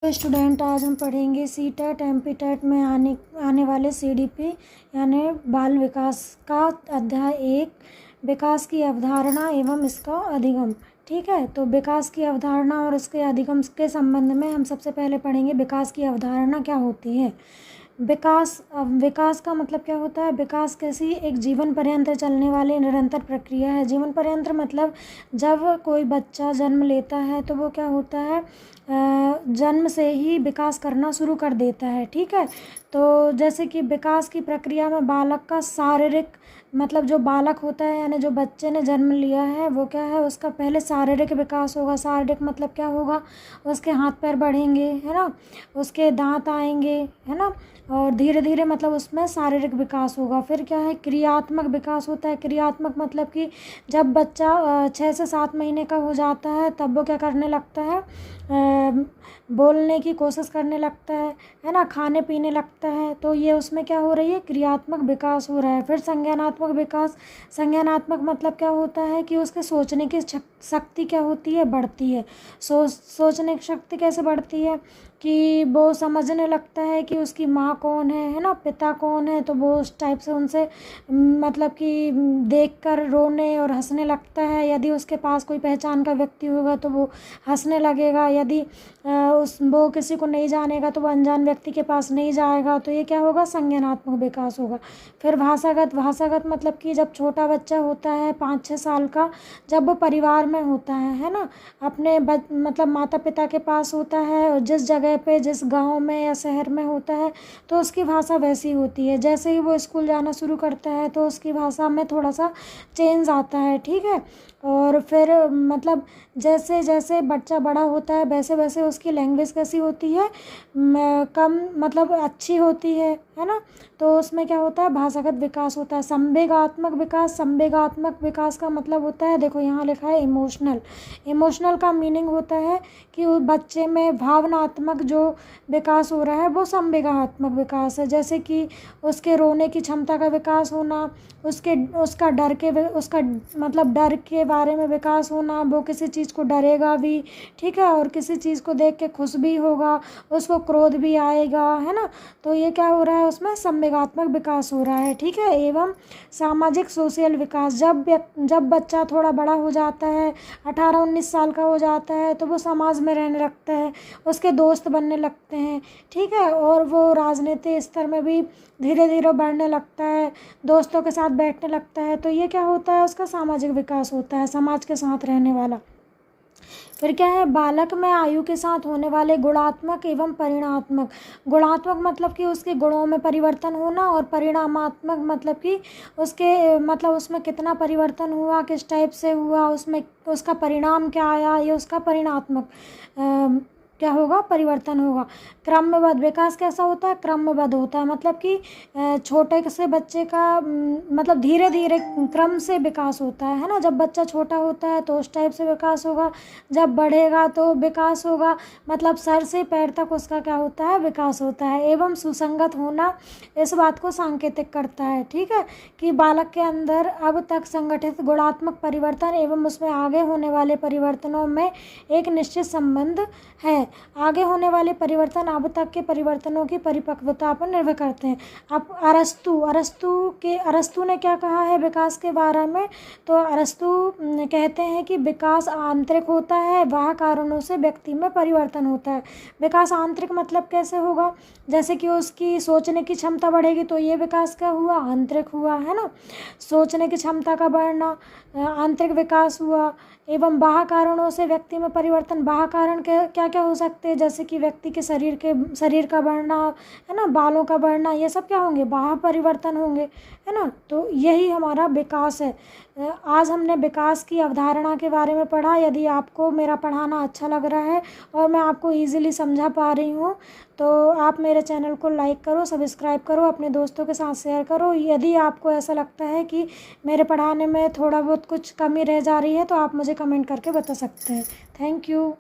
तो स्टूडेंट आज हम पढ़ेंगे सीटेट एमपीटेट में आने वाले सीडीपी यानी बाल विकास का अध्याय 1 विकास की अवधारणा एवं इसका अधिगम। ठीक है, तो विकास की अवधारणा और इसके अधिगम के संबंध में हम सबसे पहले पढ़ेंगे विकास की अवधारणा क्या होती है। विकास का मतलब क्या होता है। विकास कैसी एक जीवन पर्यंत चलने वाली निरंतर प्रक्रिया है। जीवन पर्यंत मतलब जब कोई बच्चा जन्म लेता है तो वो क्या होता है, जन्म से ही विकास करना शुरू कर देता है। ठीक है, तो जैसे कि विकास की प्रक्रिया में बालक का शारीरिक मतलब जो बालक होता है यानी जो बच्चे ने जन्म लिया है वो क्या है, उसका पहले शारीरिक विकास होगा। शारीरिक मतलब क्या होगा, उसके हाथ पैर बढ़ेंगे, है ना, उसके दांत आएंगे, है ना, और धीरे धीरे मतलब उसमें शारीरिक विकास होगा। फिर क्या है, क्रियात्मक विकास होता है। क्रियात्मक मतलब कि जब बच्चा 6 से 7 महीने का हो जाता है तब वो क्या करने लगता है, बोलने की कोशिश करने लगता है ना, खाने पीने लगता है। तो ये उसमें क्या हो रही है, क्रियात्मक विकास हो रहा है। फिर संज्ञानात्मक विकास। संज्ञानात्मक मतलब क्या होता है कि उसके सोचने की शक्ति क्या होती है, बढ़ती है। सोचने की शक्ति कैसे बढ़ती है कि वो समझने लगता है कि उसकी माँ कौन है ना, पिता कौन है, तो वो उस टाइप से उनसे मतलब कि देखकर रोने और हंसने लगता है। यदि उसके पास कोई पहचान का व्यक्ति होगा तो वो हंसने लगेगा। यदि वो किसी को नहीं जानेगा तो वो अनजान व्यक्ति के पास नहीं जाएगा। तो ये क्या होगा, संज्ञानात्मक विकास होगा। फिर भाषागत मतलब कि जब छोटा बच्चा होता है 5-6 साल का, जब वो परिवार में होता है ना, अपने मतलब माता पिता के पास होता है और जिस जगह पे जिस गांव में या शहर में होता है तो उसकी भाषा वैसी होती है। जैसे ही वो स्कूल जाना शुरू करता है तो उसकी भाषा में थोड़ा सा चेंज आता है। ठीक है, और फिर मतलब जैसे जैसे बच्चा बड़ा होता है वैसे वैसे उसकी लैंग्वेज कैसी होती है, कम मतलब अच्छी होती है ना। तो उसमें क्या होता है, भाषागत विकास होता है। संवेगात्मक विकास। संवेगात्मक विकास का मतलब होता है, देखो यहाँ लिखा है इमोशनल। इमोशनल का मीनिंग होता है कि उस बच्चे में भावनात्मक जो विकास हो रहा है वो संवेगात्मक विकास है। जैसे कि उसके रोने की क्षमता का विकास होना, उसका डर के बारे में विकास होना, वो किसी चीज़ को डरेगा भी, ठीक है, और किसी चीज़ को देख के खुश भी होगा, उसको क्रोध भी आएगा, है ना। तो ये क्या हो रहा है, उसमें संवेगात्मक विकास हो रहा है। ठीक है, एवं सामाजिक सोशल विकास। जब बच्चा थोड़ा बड़ा हो जाता है, 18-19 साल का हो जाता है, तो वो समाज में रहने लगता है, उसके दोस्त बनने लगते हैं। ठीक है, और वो राजनीतिक स्तर में भी धीरे धीरे बढ़ने लगता है, दोस्तों के साथ बैठने लगता है। तो ये क्या होता है, उसका सामाजिक विकास होता है, समाज के साथ रहने वाला। फिर क्या है, बालक में आयु के साथ होने वाले गुणात्मक एवं परिणात्मक। गुणात्मक मतलब कि उसके गुणों में परिवर्तन होना, और परिणामात्मक मतलब कि उसके मतलब उसमें कितना परिवर्तन हुआ, किस टाइप से हुआ, उसमें उसका परिणाम क्या आया, ये उसका परिणात्मक क्या होगा, परिवर्तन होगा। क्रमबद्ध विकास कैसा होता है, क्रमबद्ध होता है। मतलब कि छोटे से बच्चे का मतलब धीरे धीरे क्रम से विकास होता है ना। जब बच्चा छोटा होता है तो उस टाइप से विकास होगा, जब बढ़ेगा तो विकास होगा, मतलब सर से पैर तक उसका क्या होता है, विकास होता है। एवं सुसंगत होना इस बात को सांकेतिक करता है। ठीक है, कि बालक के अंदर अब तक संगठित गुणात्मक परिवर्तन एवं उसमें आगे होने वाले परिवर्तनों में एक निश्चित संबंध है। आगे होने वाले परिवर्तन अब तक के परिवर्तनों की परिपक्वता पर निर्भर करते हैं। अब अरस्तु ने क्या कहा है विकास के बारे में, तो अरस्तु कहते हैं कि विकास आंतरिक होता है, वह कारणों से व्यक्ति में परिवर्तन होता है। विकास आंतरिक मतलब कैसे होगा, जैसे कि उसकी सोचने की क्षमता बढ़ेगी तो ये विकास क्या हुआ, आंतरिक हुआ, है ना। सोचने की क्षमता का बढ़ना आंतरिक विकास हुआ। एवं बाह्य कारणों से व्यक्ति में परिवर्तन। बाह्य कारण क्या क्या हो सकते हैं, जैसे कि व्यक्ति के शरीर का बढ़ना, है ना, बालों का बढ़ना, ये सब क्या होंगे, बाह्य परिवर्तन होंगे, है ना। तो यही हमारा विकास है। आज हमने विकास की अवधारणा के बारे में पढ़ा। यदि आपको मेरा पढ़ाना अच्छा लग रहा है और मैं आपको ईजिली समझा पा रही हूँ तो आप मेरे चैनल को लाइक करो, सब्सक्राइब करो, अपने दोस्तों के साथ शेयर करो। यदि आपको ऐसा लगता है कि मेरे पढ़ाने में थोड़ा बहुत कुछ कमी रह जा रही है तो आप मुझे कमेंट करके बता सकते हैं। Thank you.